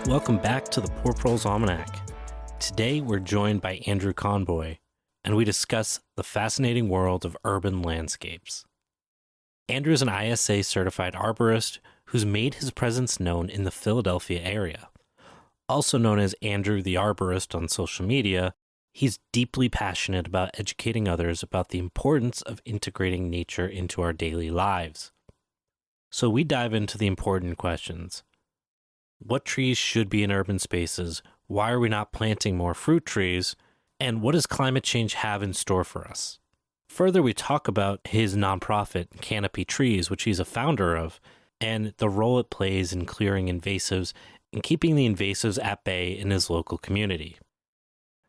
Welcome back to the Poor Proles Almanac. Today we're joined by Andrew Conboy, and we discuss the fascinating world of urban landscapes. Andrew is an ISA certified arborist who's made his presence known in the Philadelphia area. Also known as Andrew the Arborist on social media, he's deeply passionate about educating others about the importance of integrating nature into our daily lives. So we dive into the important questions. What trees should be in urban spaces? Why are we not planting more fruit trees? And what does climate change have in store for us? Further, we talk about his nonprofit, Canopy Trees, which he's a founder of, and the role it plays in clearing invasives and keeping the invasives at bay in his local community.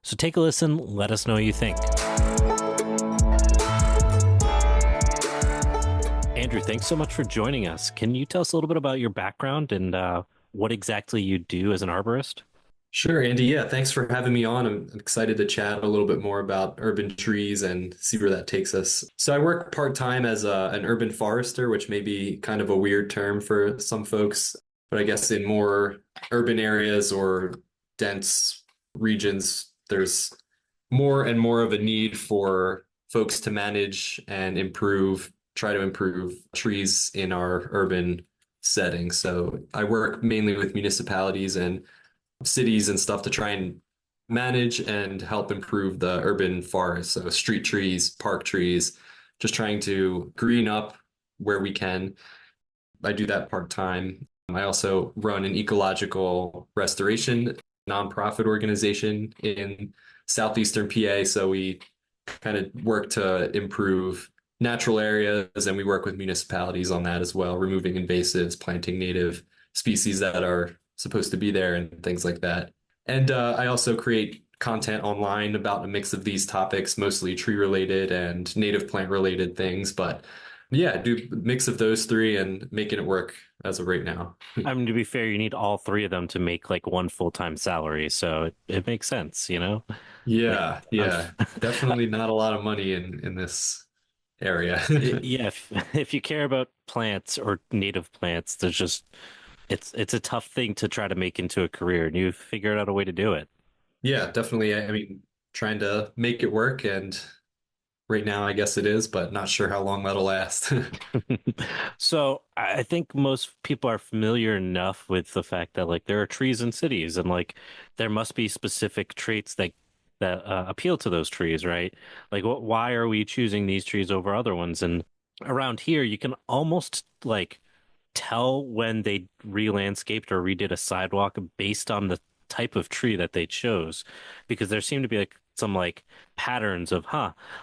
So take a listen, let us know what you think. Andrew, thanks so much for joining us. Can you tell us a little bit about your background and what exactly you do as an arborist? Sure, Andy. Yeah, thanks for having me on. I'm excited to chat a little bit more about urban trees and see where that takes us. So I work part-time as an urban forester, which may be kind of a weird term for some folks, but I guess in more urban areas or dense regions, there's more and more of a need for folks to manage and try to improve trees in our urban setting. So I work mainly with municipalities and cities and stuff to try and manage and help improve the urban forest. So street trees, park trees, just trying to green up where we can. I do that part time. I also run an ecological restoration nonprofit organization in southeastern PA. So we kind of work to improve natural areas and we work with municipalities on that as well, removing invasives, planting native species that are supposed to be there and things like that. And I also create content online about a mix of these topics, mostly tree related and native plant related things. But yeah, do a mix of those three and making it work as of right now. I mean, to be fair, you need all three of them to make like one full-time salary, so it makes sense, you know? Like, Yeah, I'm, yeah. Definitely not a lot of money in this area. yeah, if you care about plants or native plants, there's just it's a tough thing to try to make into a career, and you figured out a way to do it. Yeah, definitely. I mean, trying to make it work, and right now, I guess it is, but not sure how long that'll last. So I think most people are familiar enough with the fact that like there are trees in cities, and like there must be specific traits that appeal to those trees, right? Like, why are we choosing these trees over other ones? And around here, you can almost like tell when they re-landscaped or redid a sidewalk based on the type of tree that they chose, because there seem to be like some like patterns of,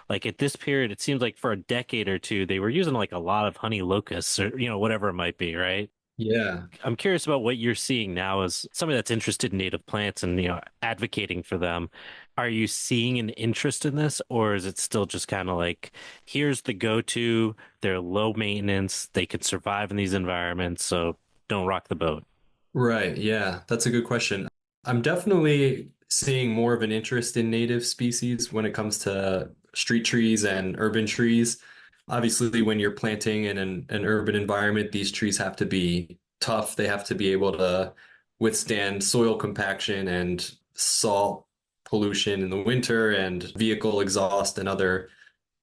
like at this period, it seems like for a decade or two, they were using like a lot of honey locusts or, whatever it might be, right? Yeah. I'm curious about what you're seeing now as somebody that's interested in native plants and, advocating for them. Are you seeing an interest in this, or is it still just kind of like, here's the go-to, they're low maintenance, they could survive in these environments, so don't rock the boat? Right. Yeah, that's a good question. I'm definitely seeing more of an interest in native species when it comes to street trees and urban trees. Obviously, when you're planting in an urban environment, these trees have to be tough. They have to be able to withstand soil compaction and salt pollution in the winter and vehicle exhaust and other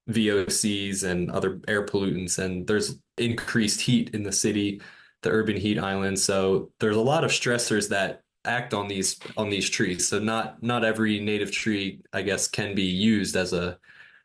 VOCs and other air pollutants. And there's increased heat in the city, the urban heat island. So there's a lot of stressors that act on these trees. So not every native tree, I guess, can be used as a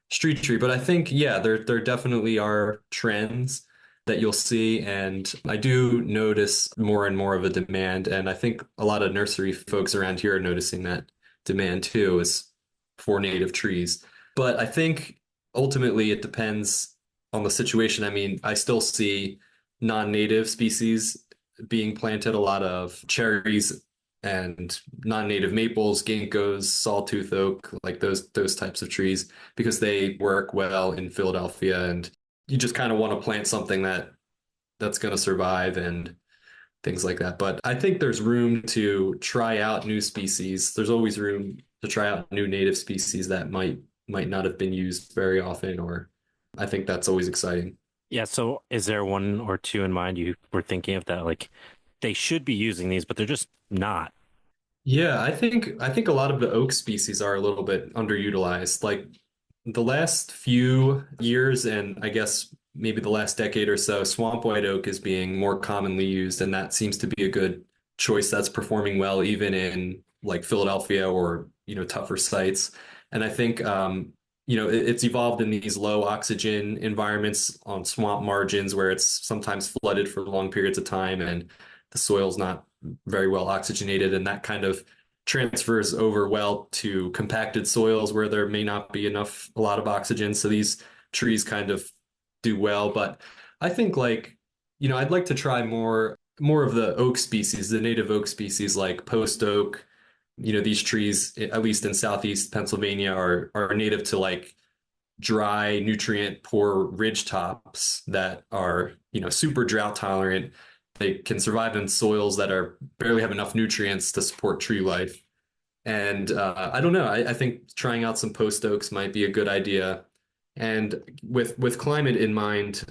street tree. But I think, yeah, there definitely are trends that you'll see. And I do notice more and more of a demand. And I think a lot of nursery folks around here are noticing that demand too, is for native trees. But I think ultimately it depends on the situation. I mean, I still see non-native species being planted, a lot of cherries and non-native maples, ginkgos, sawtooth oak, like those types of trees, because they work well in Philadelphia. And you just kind of want to plant something that's going to survive and things like that. But I think there's room to try out new species. There's always room to try out new native species that might not have been used very often, or I think that's always exciting. Yeah, so is there one or two in mind you were thinking of that like they should be using these, but they're just not. Yeah, I think a lot of the oak species are a little bit underutilized. Like the last few years, and I guess maybe the last decade or so, swamp white oak is being more commonly used, and that seems to be a good choice that's performing well even in like Philadelphia or tougher sites. And I think it's evolved in these low oxygen environments on swamp margins where it's sometimes flooded for long periods of time and the soil's not very well oxygenated, and that kind of transfers over well to compacted soils where there may not be a lot of oxygen. So these trees kind of do well. But I think I'd like to try more of the oak species, the native oak species like post oak. These trees, at least in southeast Pennsylvania, are native to like dry, nutrient poor ridge tops that are, super drought tolerant. They can survive in soils that are barely have enough nutrients to support tree life. And I don't know. I think trying out some post oaks might be a good idea. And with climate in mind,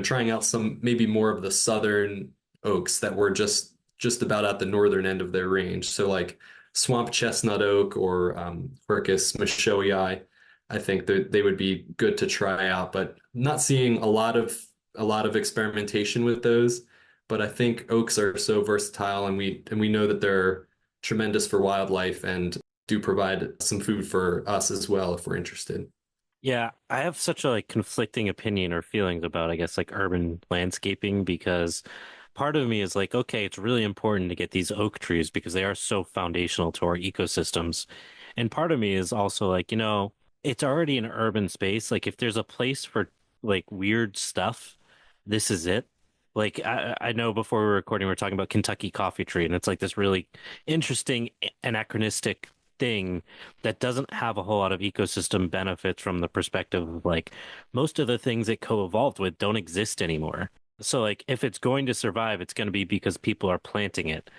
trying out some maybe more of the southern oaks that were just about at the northern end of their range. So like swamp chestnut oak or Quercus machoii, I think that they would be good to try out. But not seeing a lot of experimentation with those. But I think oaks are so versatile, and we know that they're tremendous for wildlife and do provide some food for us as well if we're interested. Yeah, I have such a like conflicting opinion or feelings about, I guess, like urban landscaping because part of me is like, okay, it's really important to get these oak trees because they are so foundational to our ecosystems. And part of me is also like, it's already an urban space. Like if there's a place for like weird stuff, this is it. Like I know before we were recording, we were talking about Kentucky coffee tree, and it's like this really interesting anachronistic thing that doesn't have a whole lot of ecosystem benefits from the perspective of like most of the things it co-evolved with don't exist anymore. So like if it's going to survive, it's going to be because people are planting it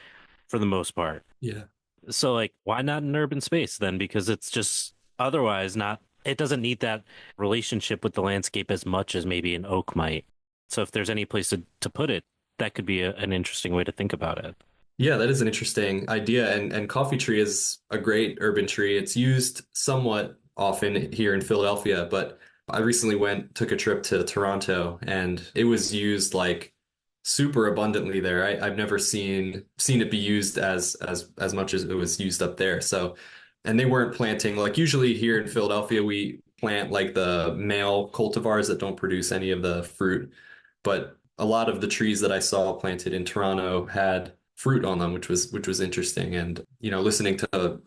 for the most part. Yeah. So like why not an urban space then? Because it's just otherwise not it doesn't need that relationship with the landscape as much as maybe an oak might. So if there's any place to put it, that could be an interesting way to think about it. Yeah, that is an interesting idea. And coffee tree is a great urban tree. It's used somewhat often here in Philadelphia, but I recently took a trip to Toronto, and it was used like super abundantly there. I've never seen it be used as much as it was used up there. So, and they weren't planting like usually here in Philadelphia, we plant like the male cultivars that don't produce any of the fruit. But a lot of the trees that I saw planted in Toronto had fruit on them, which was interesting. And listening to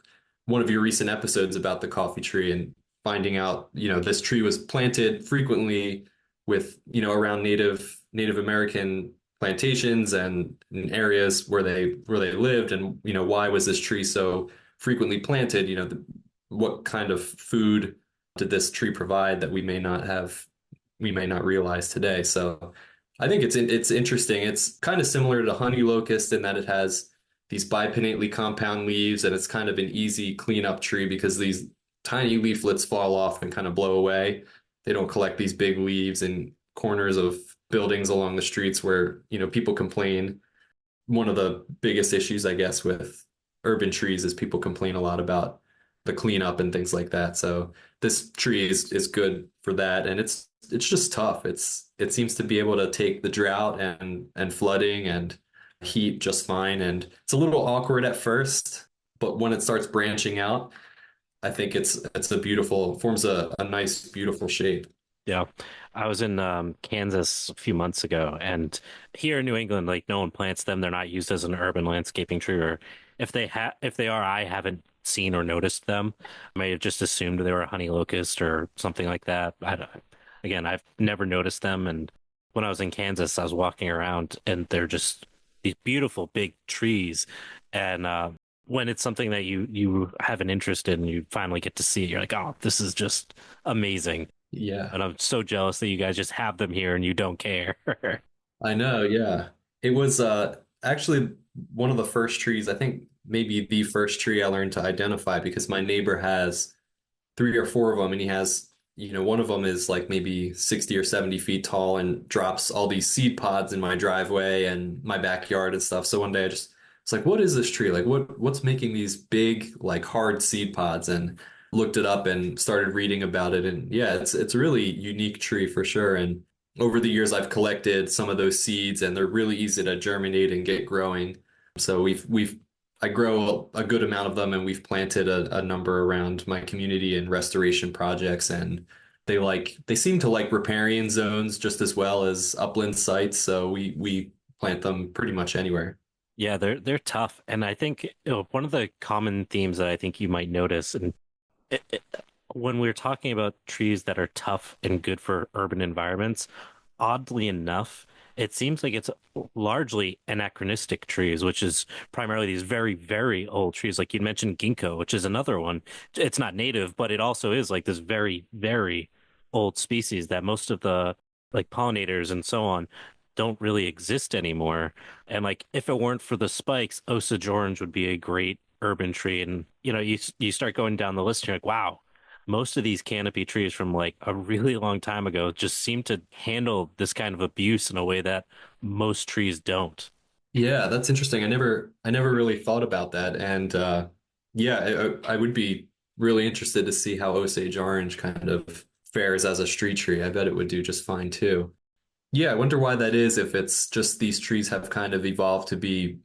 one of your recent episodes about the coffee tree and finding out, this tree was planted frequently with, around Native American plantations and in areas where they lived, and why was this tree so frequently planted? What kind of food did this tree provide that we may not realize today? So I think it's interesting. It's kind of similar to honey locust in that it has these bipinnately compound leaves, and it's kind of an easy cleanup tree because these tiny leaflets fall off and kind of blow away. They don't collect these big leaves in corners of buildings along the streets where, people complain. One of the biggest issues, I guess, with urban trees is people complain a lot about the cleanup and things like that. So this tree is good for that, and it's just tough. It seems to be able to take the drought and flooding and heat just fine, and it's a little awkward at first, but when it starts branching out, I think it's a beautiful forms a nice beautiful shape. Yeah. I was in Kansas a few months ago, and here in New England, like no one plants them. They're not used as an urban landscaping tree, or if they are, I haven't seen or noticed them. I may have just assumed they were a honey locust or something like that. Again, I've never noticed them, and when I was in Kansas, I was walking around, and they're just these beautiful big trees, and when it's something that you have an interest in, you finally get to see it. You're like, oh, this is just amazing. Yeah, And I'm so jealous that you guys just have them here and you don't care. I know. Yeah, it was actually one of the first trees. I think maybe the first tree I learned to identify because my neighbor has three or four of them, and he has one of them is like maybe 60 or 70 feet tall and drops all these seed pods in my driveway and my backyard and stuff. So one day it's like, what is this tree? Like what's making these big, like hard seed pods? And looked it up and started reading about it. And yeah, it's a really unique tree for sure. And over the years, I've collected some of those seeds and they're really easy to germinate and get growing. So I grow a good amount of them and we've planted a number around my community and restoration projects. And they seem to like riparian zones just as well as upland sites. So we plant them pretty much anywhere. Yeah, they're tough. And I think one of the common themes that I think you might notice, and it, it, when we're talking about trees that are tough and good for urban environments, oddly enough, it seems like it's largely anachronistic trees, which is primarily these very, very old trees. Like you mentioned ginkgo, which is another one. It's not native, but it also is like this very, very old species that most of the like pollinators and so on don't really exist anymore. And like if it weren't for the spikes, Osage orange would be a great urban tree. And you start going down the list, and you're like, wow, most of these canopy trees from like a really long time ago just seem to handle this kind of abuse in a way that most trees don't. Yeah, that's interesting. I never really thought about that. And yeah, I would be really interested to see how Osage orange kind of fares as a street tree. I bet it would do just fine too. Yeah, I wonder why that is, if it's just these trees have kind of evolved to be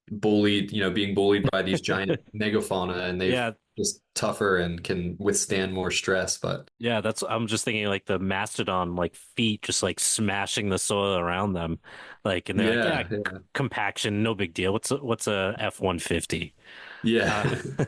bullied, being bullied by these giant megafauna and they've Yeah, just tougher and can withstand more stress. But yeah, that's I'm just thinking like the mastodon like feet just like smashing the soil around them. Like and they're like, yeah, yeah, yeah, compaction, no big deal. What's a F-150? yeah. Uh,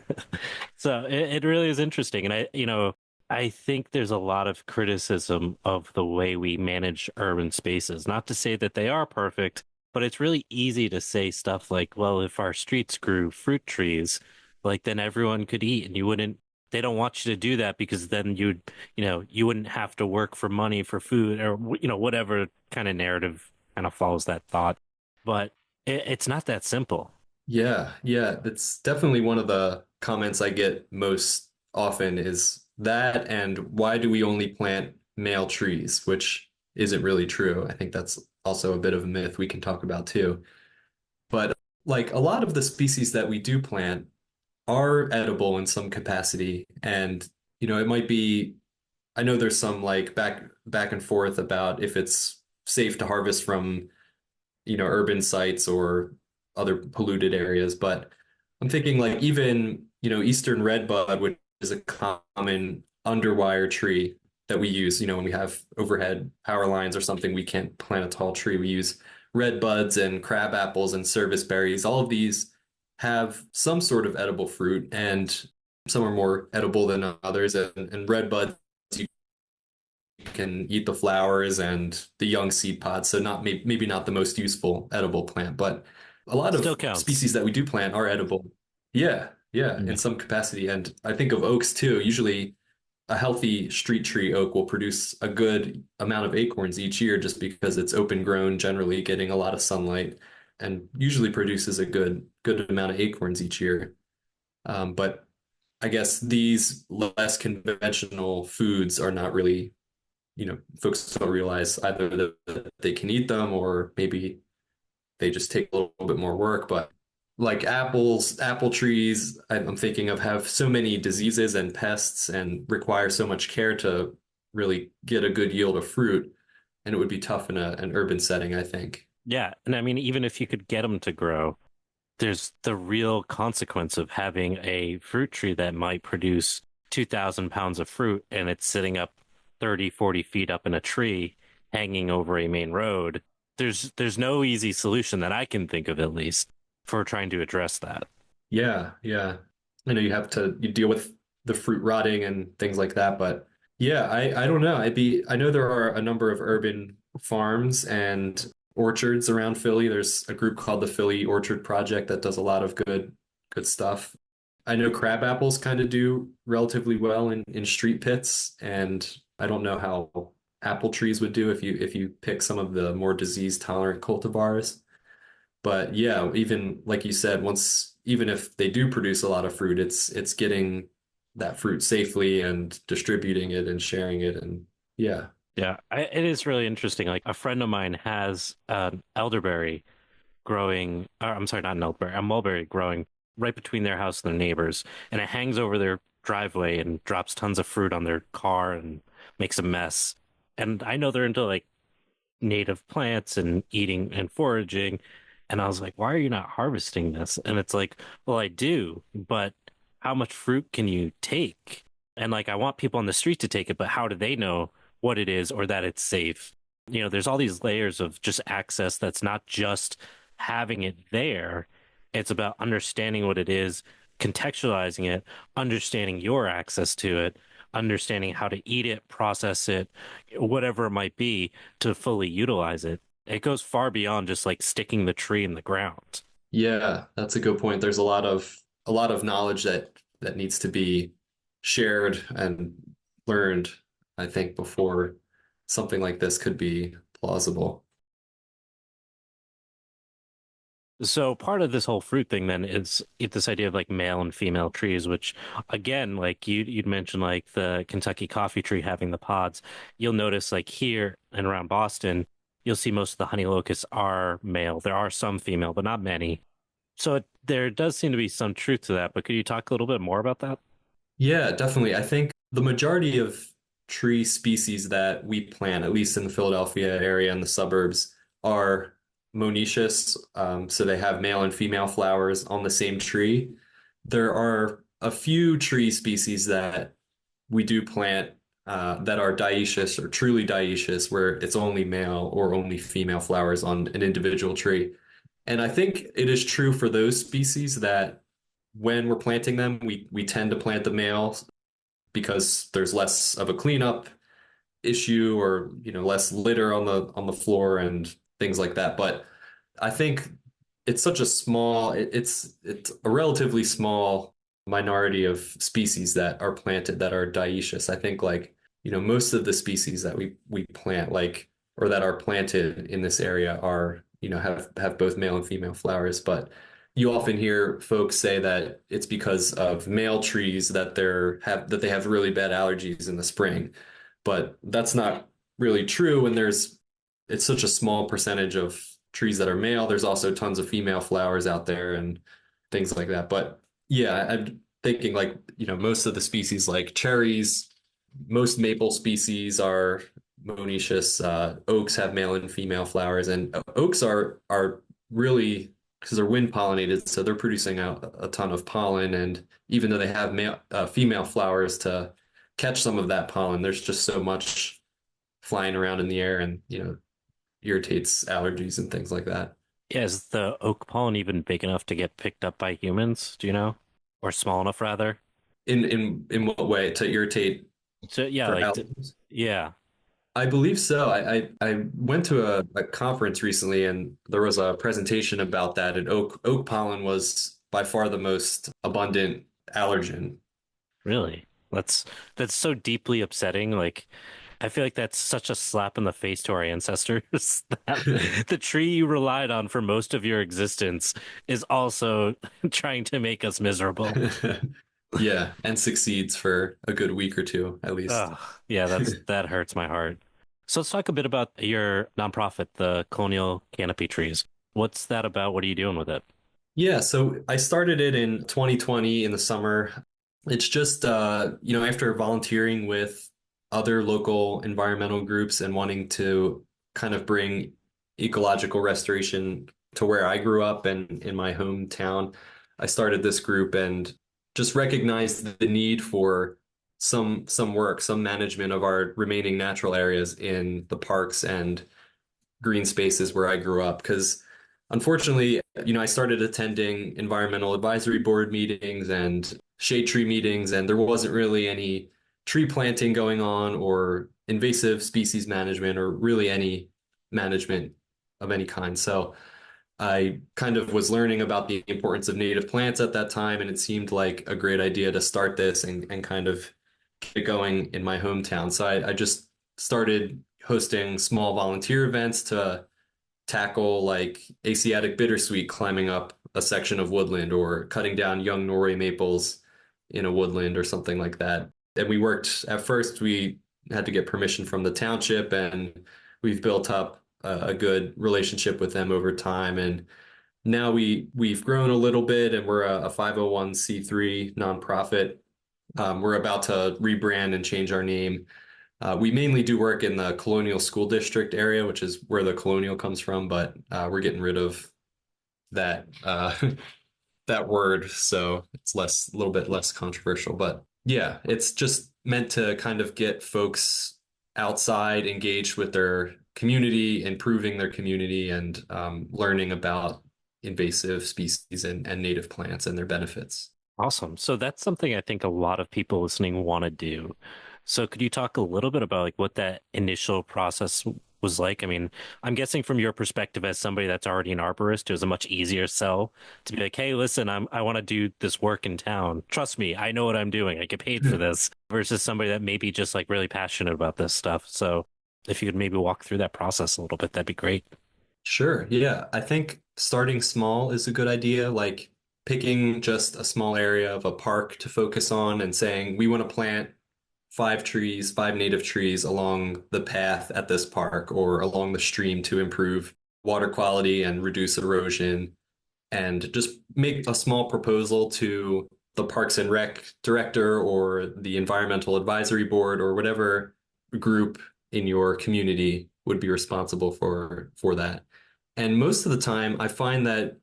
so it really is interesting. And I think there's a lot of criticism of the way we manage urban spaces. Not to say that they are perfect, but it's really easy to say stuff like, well, if our streets grew fruit trees, like then everyone could eat and they don't want you to do that because then you wouldn't have to work for money for food or, whatever kind of narrative kind of follows that thought. But it's not that simple. Yeah, yeah, that's definitely one of the comments I get most often is that, and why do we only plant male trees, which isn't really true. I think that's also a bit of a myth we can talk about too. But like a lot of the species that we do plant are edible in some capacity, and it might be, I know there's some like back and forth about if it's safe to harvest from urban sites or other polluted areas. But I'm thinking like even, Eastern redbud, which is a common underwire tree that we use, when we have overhead power lines or something, we can't plant a tall tree. We use red buds and crab apples and service berries. All of these have some sort of edible fruit, and some are more edible than others. And red buds, you can eat the flowers and the young seed pods. So not maybe not the most useful edible plant, but a lot Still of counts. species that we do plant are edible. Yeah, yeah, in Yeah. some capacity. And I think of oaks too. Usually a healthy street tree oak will produce a good amount of acorns each year just because it's open grown, generally getting a lot of sunlight, and usually produces a good amount of acorns each year. But I guess these less conventional foods are not really, folks don't realize either that they can eat them or maybe they just take a little bit more work. But like apple trees, I'm thinking of, have so many diseases and pests and require so much care to really get a good yield of fruit. And it would be tough in an urban setting, I think. Yeah. And I mean, even if you could get them to grow, there's the real consequence of having a fruit tree that might produce 2,000 pounds of fruit and it's sitting up 30, 40 feet up in a tree hanging over a main road. There's no easy solution that I can think of, at least, for trying to address that. Yeah, yeah. I know you deal with the fruit rotting and things like that, but yeah, I don't know. I know there are a number of urban farms and orchards around Philly. There's a group called the Philly Orchard Project that does a lot of good stuff. I know crab apples kind of do relatively well in street pits, and I don't know how apple trees would do if you pick some of the more disease tolerant cultivars. But yeah, even like you said, even if they do produce a lot of fruit, it's getting that fruit safely and distributing it and sharing it. And yeah. Yeah, it is really interesting. Like a friend of mine has an elderberry growing, or I'm sorry, not an elderberry, a mulberry growing right between their house and their neighbors, and it hangs over their driveway and drops tons of fruit on their car and makes a mess. And I know they're into like native plants and eating and foraging. And I was like, why are you not harvesting this? And it's like, well, I do, but how much fruit can you take? And like, I want people on the street to take it, but how do they know what it is or that it's safe? There's all these layers of just access that's not just having it there. It's about understanding what it is, contextualizing it, understanding your access to it, understanding how to eat it, process it, whatever it might be to fully utilize it. It goes far beyond just like sticking the tree in the ground. Yeah, that's a good point. There's a lot of knowledge that needs to be shared and learned, I think, before something like this could be plausible. So part of this whole fruit thing then is this idea of like male and female trees, which again, like you'd mentioned like the Kentucky coffee tree having the pods. You'll notice like here and around Boston, you'll see most of the honey locusts are male. There are some female, but not many. So there does seem to be some truth to that, but could you talk a little bit more about that? Yeah, definitely. I think the majority of tree species that we plant, at least in the Philadelphia area and the suburbs, are monoecious. So they have male and female flowers on the same tree. There are a few tree species that we do plant that are dioecious or truly dioecious, where it's only male or only female flowers on an individual tree. And I think it is true for those species that when we're planting them, we tend to plant the male because there's less of a cleanup issue or less litter on the floor and things like that. But I think it's such a small it's a relatively small minority of species that are planted that are dioecious. I think like most of the species that we plant like or that are planted in this area are have both male and female flowers, but you often hear folks say that it's because of male trees that they have really bad allergies in the spring, but that's not really true. And it's such a small percentage of trees that are male. There's also tons of female flowers out there and things like that. But yeah, I'm thinking like, most of the species like cherries, most maple species are monoecious. Oaks have male and female flowers, and oaks are really because they're wind pollinated, so they're producing out a ton of pollen. And even though they have female flowers to catch some of that pollen, there's just so much flying around in the air, and irritates allergies and things like that. Yeah, is the oak pollen even big enough to get picked up by humans? Do you know? Or small enough, rather? In what way to irritate So yeah, for like allergies? yeah, I believe so. I went to a conference recently and there was a presentation about that, and oak pollen was by far the most abundant allergen. really. That's so deeply upsetting. Like I feel like that's such a slap in the face to our ancestors that the tree you relied on for most of your existence is also trying to make us miserable. Yeah, and succeeds for a good week or two at least. Ugh, yeah, that hurts my heart. So let's talk a bit about your nonprofit, the Colonial Canopy Trees. What's that about? What are you doing with it? Yeah, so I started it in 2020 in the summer. It's just after volunteering with other local environmental groups and wanting to kind of bring ecological restoration to where I grew up and in my hometown, I started this group and just recognized the need for some work, some management of our remaining natural areas in the parks and green spaces where I grew up. Because unfortunately, I started attending environmental advisory board meetings and shade tree meetings, and there wasn't really any tree planting going on or invasive species management or really any management of any kind. So I kind of was learning about the importance of native plants at that time, and it seemed like a great idea to start this and kind of get it going in my hometown. So I just started hosting small volunteer events to tackle like Asiatic bittersweet climbing up a section of woodland or cutting down young Norway maples in a woodland or something like that. And we worked at first, we had to get permission from the township, and we've built up a good relationship with them over time. And now we've grown a little bit, and we're a 501c3 nonprofit. We're about to rebrand and change our name. We mainly do work in the Colonial School District area, which is where the Colonial comes from, but we're getting rid of that that word, so it's a little bit less controversial. But yeah, it's just meant to kind of get folks outside, engaged with their community, improving their community, and learning about invasive species and native plants and their benefits. Awesome. So that's something I think a lot of people listening want to do. So could you talk a little bit about like what that initial process was like? I mean, I'm guessing from your perspective as somebody that's already an arborist, it was a much easier sell to be like, "Hey, listen, I want to do this work in town. Trust me, I know what I'm doing. I get paid for this." Versus somebody that may be just like really passionate about this stuff. So if you could maybe walk through that process a little bit, that'd be great. Sure. Yeah. I think starting small is a good idea. Like picking just a small area of a park to focus on and saying, we want to plant 5 trees, 5 native trees along the path at this park or along the stream to improve water quality and reduce erosion. And just make a small proposal to the Parks and Rec director or the Environmental Advisory Board or whatever group in your community would be responsible for that. And most of the time, I find that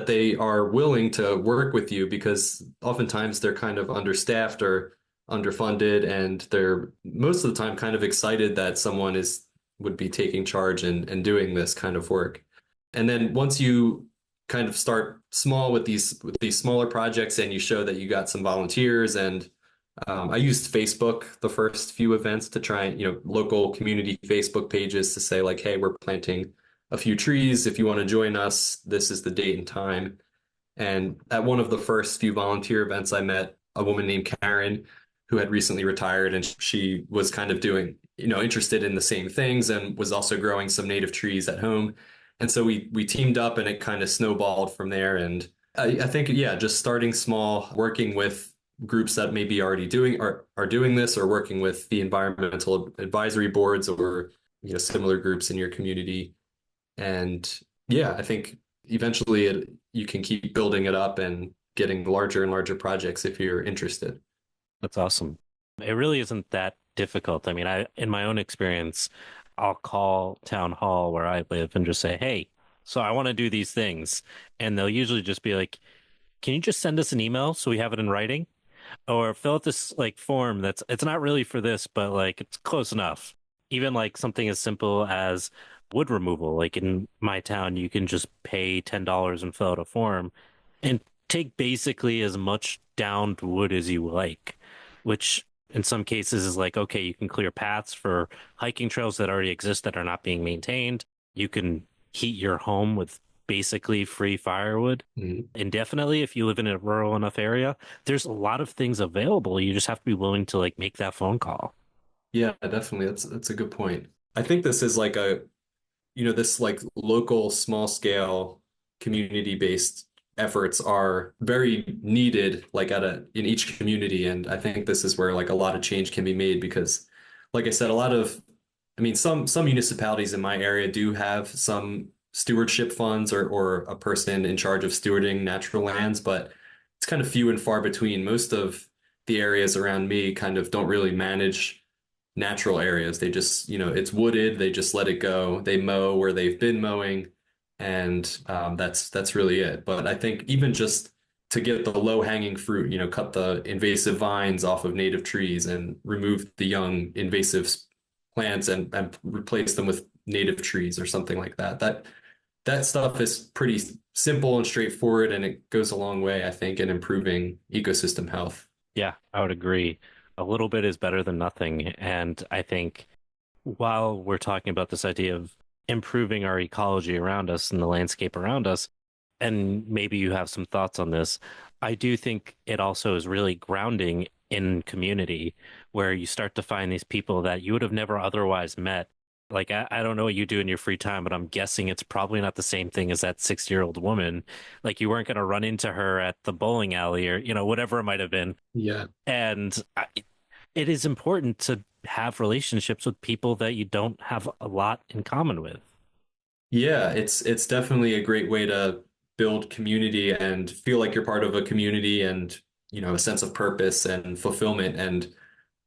they are willing to work with you because oftentimes they're kind of understaffed or underfunded, and they're most of the time kind of excited that someone is would be taking charge and doing this kind of work. And then once you kind of start small with these smaller projects and you show that you got some volunteers and I used Facebook the first few events to try and, local community Facebook pages to say like, hey, we're planting a few trees. If you want to join us, this is the date and time. And at one of the first few volunteer events, I met a woman named Karen who had recently retired, and she was kind of doing, interested in the same things and was also growing some native trees at home. And so we teamed up, and it kind of snowballed from there. And I think, yeah, just starting small, working with groups that maybe already are doing this, or working with the environmental advisory boards or similar groups in your community. And yeah, I think eventually you can keep building it up and getting larger and larger projects if you're interested. That's awesome. It really isn't that difficult. I mean, in my own experience, I'll call town hall where I live and just say, "Hey, so I want to do these things." And they'll usually just be like, "Can you just send us an email so we have it in writing?" Or fill out this like form that's it's not really for this, but like it's close enough. Even like something as simple as wood removal. Like in my town, you can just pay $10 and fill out a form and take basically as much downed wood as you like, which in some cases is like, okay, you can clear paths for hiking trails that already exist that are not being maintained. You can heat your home with basically free firewood Mhm. indefinitely if you live in a rural enough area. There's a lot of things available. You just have to be willing to like make that phone call. Yeah, definitely. That's a good point. I think this is like this like local small scale community based efforts are very needed like in each community. And I think this is where like a lot of change can be made because like I said, I mean some municipalities in my area do have some stewardship funds or a person in charge of stewarding natural lands, but it's kind of few and far between. Most of the areas around me kind of don't really manage natural areas. They just, it's wooded. They just let it go. They mow where they've been mowing, and that's really it. But I think even just to get the low hanging fruit, cut the invasive vines off of native trees and remove the young invasive plants and replace them with native trees or something like that. That stuff is pretty simple and straightforward, and it goes a long way, I think, in improving ecosystem health. Yeah, I would agree. A little bit is better than nothing. And I think while we're talking about this idea of improving our ecology around us and the landscape around us, and maybe you have some thoughts on this, I do think it also is really grounding in community where you start to find these people that you would have never otherwise met Like, I don't know what you do in your free time, but I'm guessing it's probably not the same thing as that 60-year-old woman. Like, you weren't going to run into her at the bowling alley or, whatever it might have been. Yeah. And it is important to have relationships with people that you don't have a lot in common with. Yeah, it's definitely a great way to build community and feel like you're part of a community and, a sense of purpose and fulfillment. And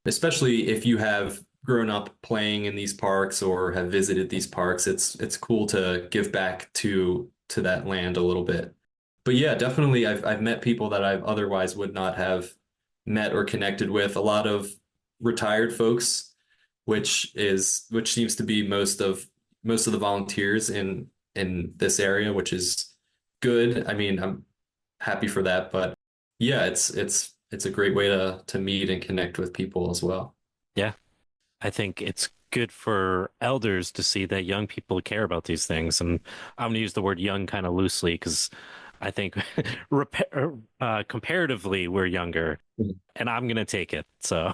especially if you have grown up playing in these parks or have visited these parks, it's cool to give back to that land a little bit. But yeah, definitely I've met people that I otherwise would not have met or connected with. A lot of retired folks, which seems to be most of the volunteers in this area, which is good. I mean, I'm happy for that, but yeah, it's a great way to meet and connect with people as well. Yeah, I think it's good for elders to see that young people care about these things. And I'm going to use the word young kind of loosely because I think comparatively we're younger, and I'm going to take it. So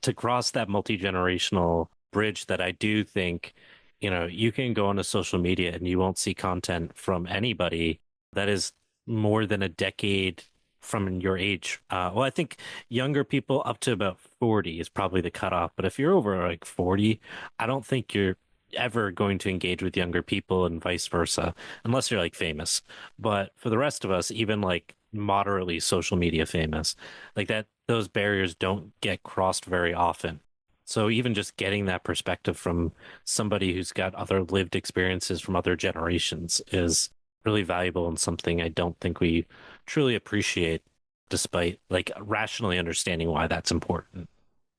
to cross that multi-generational bridge that I do think, you can go onto social media and you won't see content from anybody that is more than a decade from your age. Well, I think younger people up to about 40 is probably the cutoff. But if you're over like 40, I don't think you're ever going to engage with younger people and vice versa, unless you're like famous. But for the rest of us, even like moderately social media famous, like that, those barriers don't get crossed very often. So even just getting that perspective from somebody who's got other lived experiences from other generations is really valuable and something I don't think we truly appreciate, despite like rationally understanding why that's important.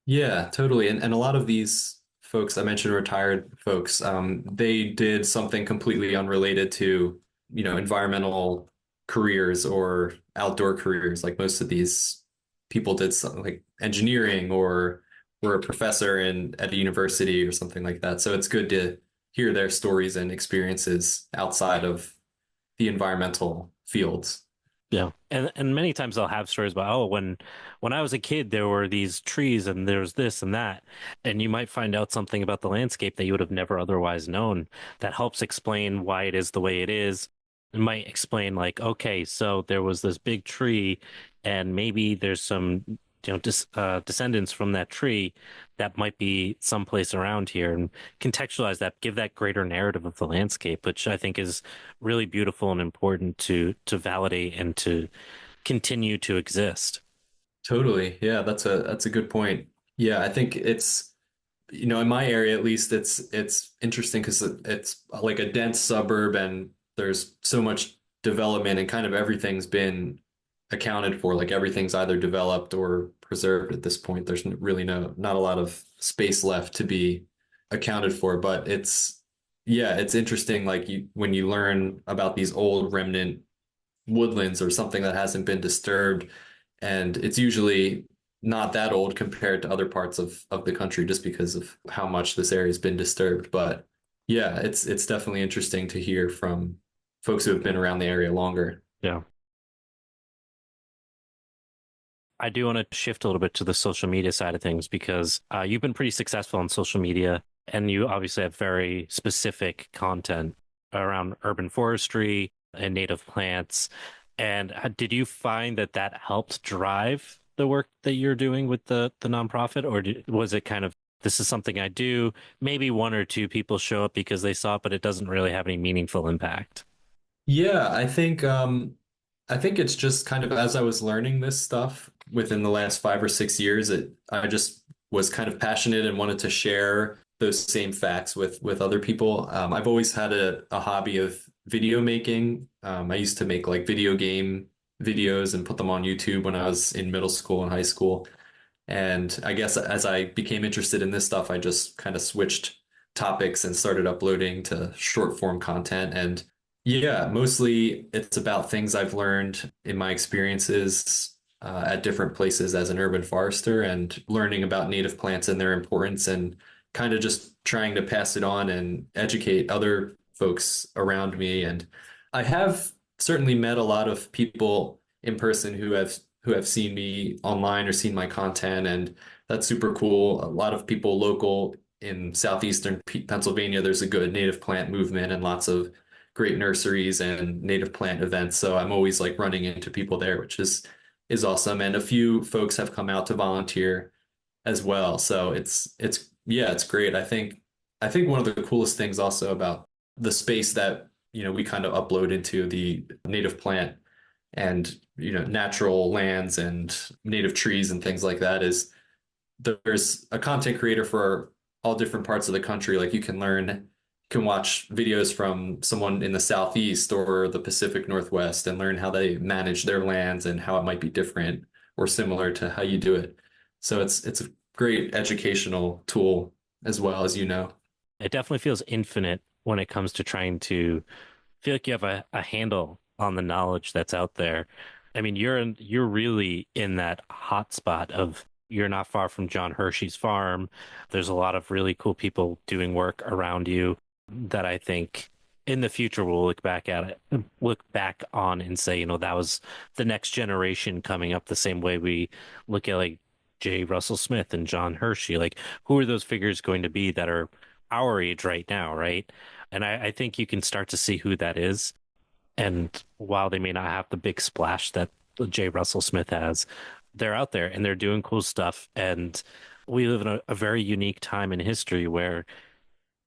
Yeah, totally. And a lot of these folks, I mentioned retired folks, they did something completely unrelated to, environmental careers or outdoor careers. Like most of these people did something like engineering or were a professor at a university or something like that. So it's good to hear their stories and experiences outside of the environmental fields. Yeah. And many times I'll have stories about, oh, when I was a kid there were these trees and there's this and that. And you might find out something about the landscape that you would have never otherwise known that helps explain why it is the way it is. It might explain like, okay, so there was this big tree and maybe there's some descendants from that tree that might be someplace around here, and contextualize that, give that greater narrative of the landscape, which I think is really beautiful and important to validate and to continue to exist. Totally. Yeah, that's a good point. Yeah, I think in my area at least, it's interesting because it's like a dense suburb and there's so much development and kind of everything's been accounted for. Like everything's either developed or preserved at this point. There's really not a lot of space left to be accounted for, but yeah, it's interesting. Like when you learn about these old remnant woodlands or something that hasn't been disturbed, and it's usually not that old compared to other parts of the country just because of how much this area has been disturbed. But yeah, it's definitely interesting to hear from folks who have been around the area longer. Yeah. I do want to shift a little bit to the social media side of things because you've been pretty successful on social media and you obviously have very specific content around urban forestry and native plants. And did you find that that helped drive the work that you're doing with the nonprofit, or was it kind of, this is something I do, maybe one or two people show up because they saw it, but it doesn't really have any meaningful impact? Yeah, I think it's just kind of as I was learning this stuff within the last 5 or 6 years, I just was kind of passionate and wanted to share those same facts with other people. I've always had a hobby of video making. I used to make like video game videos and put them on YouTube when I was in middle school and high school. And I guess as I became interested in this stuff, I just kind of switched topics and started uploading to short form content. And yeah, mostly it's about things I've learned in my experiences at different places as an urban forester and learning about native plants and their importance and kind of just trying to pass it on and educate other folks around me. And I have certainly met a lot of people in person who have seen me online or seen my content, and that's super cool. A lot of people local in southeastern Pennsylvania, there's a good native plant movement and lots of great nurseries and native plant events. So I'm always like running into people there, which is awesome. And a few folks have come out to volunteer as well. So it's yeah, it's great. I think one of the coolest things also about the space that, we kind of upload into the native plant and, natural lands and native trees and things like that is there's a content creator for all different parts of the country. Like you can watch videos from someone in the Southeast or the Pacific Northwest and learn how they manage their lands and how it might be different or similar to how you do it. So it's a great educational tool as well, as you know. It definitely feels infinite when it comes to trying to feel like you have a handle on the knowledge that's out there. I mean, you're really in that hot spot of you're not far from John Hershey's farm. There's a lot of really cool people doing work around you that I think in the future we'll look back on and say, that was the next generation coming up the same way we look at like J. Russell Smith and John Hershey. Like, who are those figures going to be that are our age right now, right? And I think you can start to see who that is. And while they may not have the big splash that J. Russell Smith has, they're out there and they're doing cool stuff. And we live in a very unique time in history where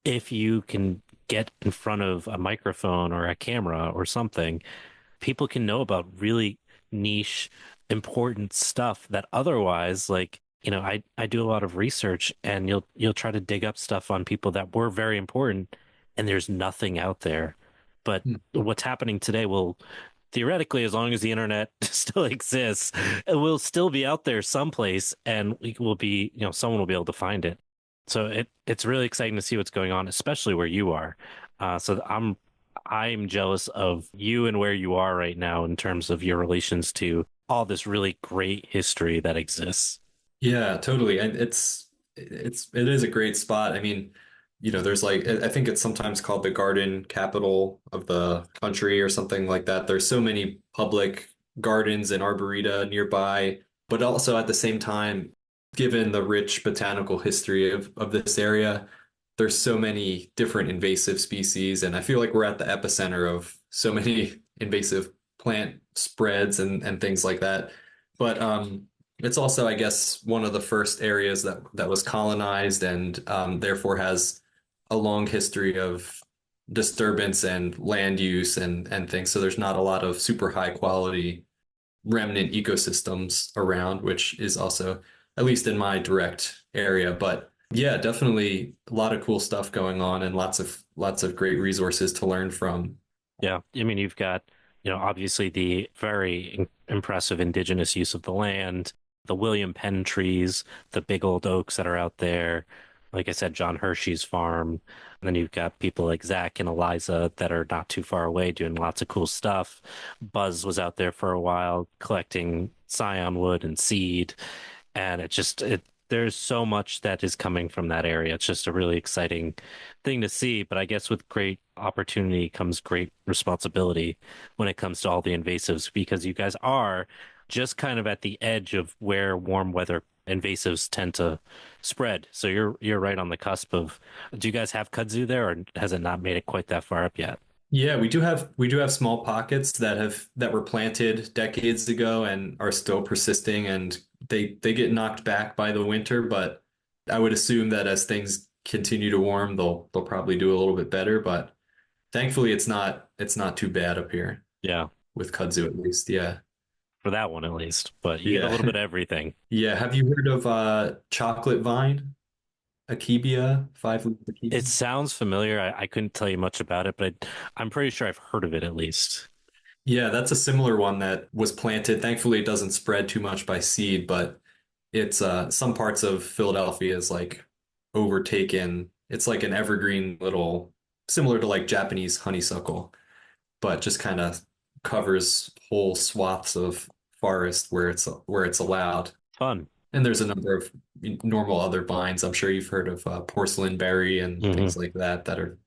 if you can get in front of a microphone or a camera or something, people can know about really niche, important stuff that otherwise, like, I do a lot of research and you'll try to dig up stuff on people that were very important and there's nothing out there. But Hmm. what's happening today will theoretically, as long as the internet still exists, it will still be out there someplace and we will be, someone will be able to find it. So it's really exciting to see what's going on, especially where you are. So I'm jealous of you and where you are right now in terms of your relations to all this really great history that exists. Yeah, totally. And it is a great spot. I mean, there's like I think it's sometimes called the garden capital of the country or something like that. There's so many public gardens and arboreta nearby, but also at the same time, given the rich botanical history of this area, there's so many different invasive species, and I feel like we're at the epicenter of so many invasive plant spreads and things like that. But it's also, I guess, one of the first areas that was colonized and therefore has a long history of disturbance and land use and things. So there's not a lot of super high quality remnant ecosystems around, which is also, at least in my direct area. But yeah, definitely a lot of cool stuff going on and lots of great resources to learn from. Yeah, I mean, you've got, obviously the very impressive indigenous use of the land, the William Penn trees, the big old oaks that are out there. Like I said, John Hershey's farm. And then you've got people like Zach and Eliza that are not too far away doing lots of cool stuff. Buzz was out there for a while collecting scion wood and seed. And there's so much that is coming from that area. It's just a really exciting thing to see. But I guess with great opportunity comes great responsibility when it comes to all the invasives, because you guys are just kind of at the edge of where warm weather invasives tend to spread. So you're right on the cusp of, do you guys have kudzu there, or has it not made it quite that far up yet? Yeah, we do have small pockets that were planted decades ago and are still persisting, and they get knocked back by the winter, but I would assume that as things continue to warm, they'll probably do a little bit better, but thankfully it's not too bad up here Yeah, with kudzu at least. Yeah. for that one at least. But you get a little Yeah. bit of everything. Yeah. Have you heard of chocolate vine? Akebia, five-leaf It akebia? sounds familiar. I couldn't tell you much about it, but I'm pretty sure I've heard of it at least. Yeah, that's a similar one that was planted. Thankfully, it doesn't spread too much by seed, but it's some parts of Philadelphia is like overtaken. It's like an evergreen little, similar to like Japanese honeysuckle, but just kind of covers whole swaths of forest where it's allowed. Fun. And there's a number of normal other vines. I'm sure you've heard of porcelain berry and Hmm. things like that are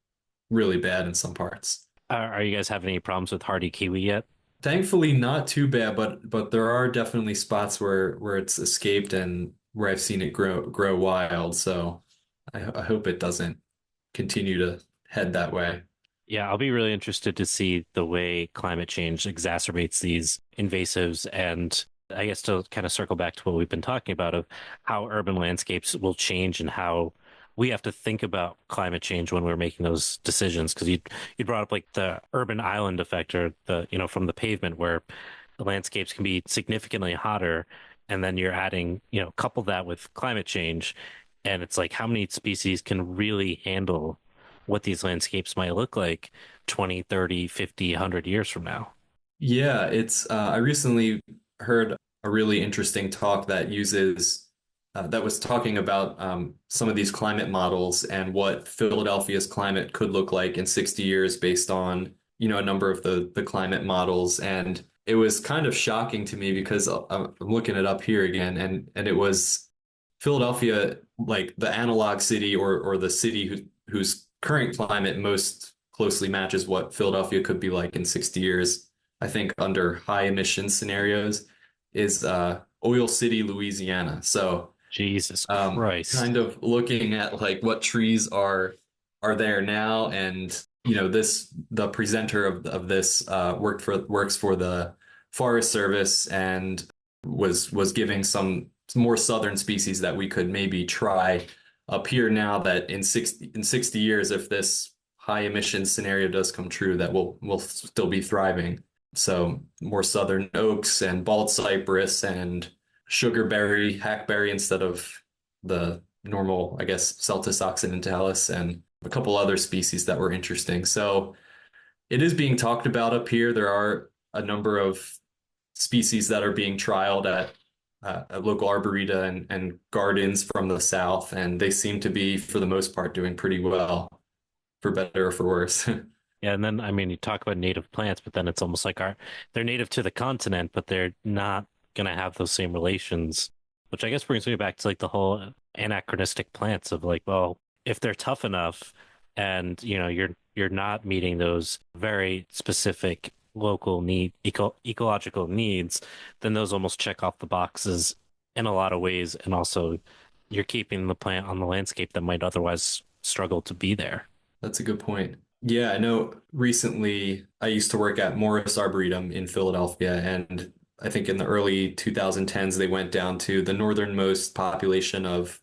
really bad in some parts. Are you guys having any problems with hardy kiwi yet? Thankfully, not too bad, but there are definitely spots where it's escaped and where I've seen it grow wild. So I hope it doesn't continue to head that way. Yeah, I'll be really interested to see the way climate change exacerbates these invasives and I guess to kind of circle back to what we've been talking about of how urban landscapes will change and how we have to think about climate change when we're making those decisions. Because you brought up like the urban island effect or the, from the pavement where the landscapes can be significantly hotter and then you're adding, couple that with climate change and it's like how many species can really handle what these landscapes might look like 20, 30, 50, 100 years from now. Yeah, I recently heard a really interesting talk that was talking about some of these climate models and what Philadelphia's climate could look like in 60 years based on, a number of the climate models. And it was kind of shocking to me because I'm looking it up here again, and it was Philadelphia, like the analog city or the city whose current climate most closely matches what Philadelphia could be like in 60 years. I think under high emission scenarios is Oil City, Louisiana. So Jesus Christ. kind of looking at like what trees are there now, and the presenter of this works for the Forest Service and was giving some more southern species that we could maybe try up here now that in 60 years, if this high emission scenario does come true, that we'll still be thriving. So more southern oaks and bald cypress and sugarberry, hackberry instead of the normal, I guess, Celtis occidentalis and a couple other species that were interesting. So it is being talked about up here. There are a number of species that are being trialed at local arboreta and gardens from the south, and they seem to be, for the most part, doing pretty well, for better or for worse. Yeah, and then I mean you talk about native plants, but then it's almost like they're native to the continent, but they're not gonna have those same relations, which I guess brings me back to like the whole anachronistic plants of like, well, if they're tough enough and you're not meeting those very specific local ecological needs, then those almost check off the boxes in a lot of ways, and also you're keeping the plant on the landscape that might otherwise struggle to be there. That's a good point. Yeah, I know recently I used to work at Morris Arboretum in Philadelphia, and I think in the early 2010s they went down to the northernmost population of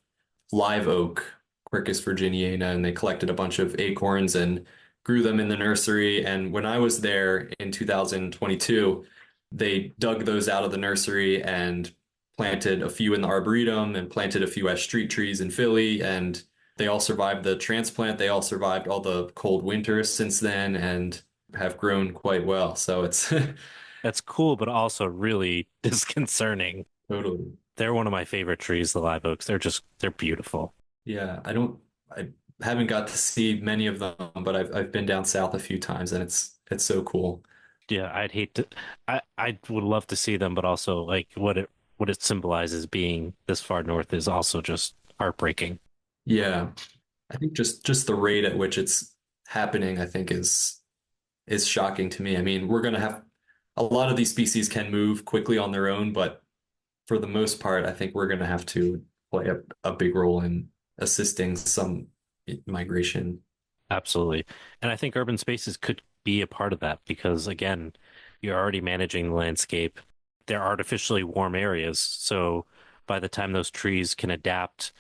live oak, Quercus virginiana, and they collected a bunch of acorns and grew them in the nursery. And when I was there in 2022, they dug those out of the nursery and planted a few in the arboretum and planted a few as street trees in Philly. And they all survived the transplant. They all survived all the cold winters since then and have grown quite well. So it's That's cool, but also really disconcerting. totally. They're one of my favorite trees, the live oaks. They're beautiful. Yeah, I haven't got to see many of them, but I've been down south a few times and it's so cool. Yeah, I'd hate to I would love to see them, but also like what it symbolizes being this far north is also just heartbreaking. Yeah. I think just the rate at which it's happening, I think is shocking to me. I mean, we're gonna have a lot of these species can move quickly on their own, but for the most part, I think we're gonna have to play a big role in assisting some migration. Absolutely. And I think urban spaces could be a part of that because again, you're already managing the landscape. They're artificially warm areas. So by the time those trees can adapt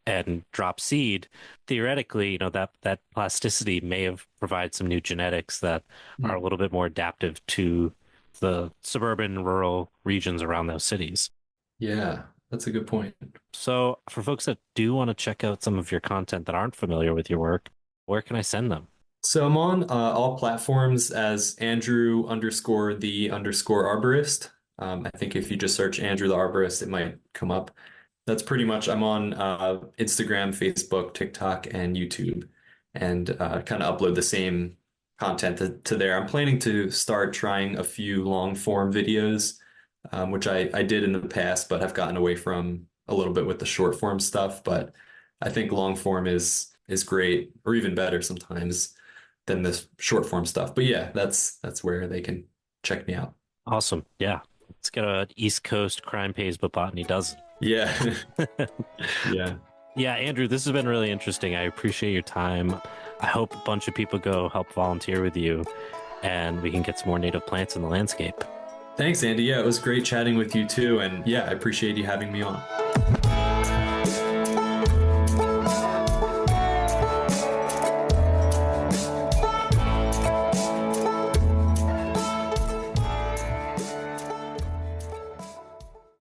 and drop seed, theoretically, that plasticity may have provided some new genetics that are a Hmm. little bit more adaptive to the suburban, rural regions around those cities. Yeah, that's a good point. So, for folks that do want to check out some of your content that aren't familiar with your work, where can I send them? So I'm on all platforms as Andrew underscore the underscore arborist. I think if you just search Andrew the Arborist, it might come up. That's pretty much, I'm on Instagram, Facebook, TikTok, and YouTube, and kind of upload the same content to there. I'm planning to start trying a few long form videos, which I did in the past, but have gotten away from a little bit with the short form stuff. But I think long form is great, or even better sometimes than this short form stuff. But yeah, that's where they can check me out. Awesome. Yeah. It's got a East Coast crime pays, but botany doesn't. Yeah. Yeah. Yeah, Andrew, this has been really interesting. I appreciate your time. I hope a bunch of people go help volunteer with you and we can get some more native plants in the landscape. Thanks, Andy. Yeah, it was great chatting with you too. And yeah, I appreciate you having me on.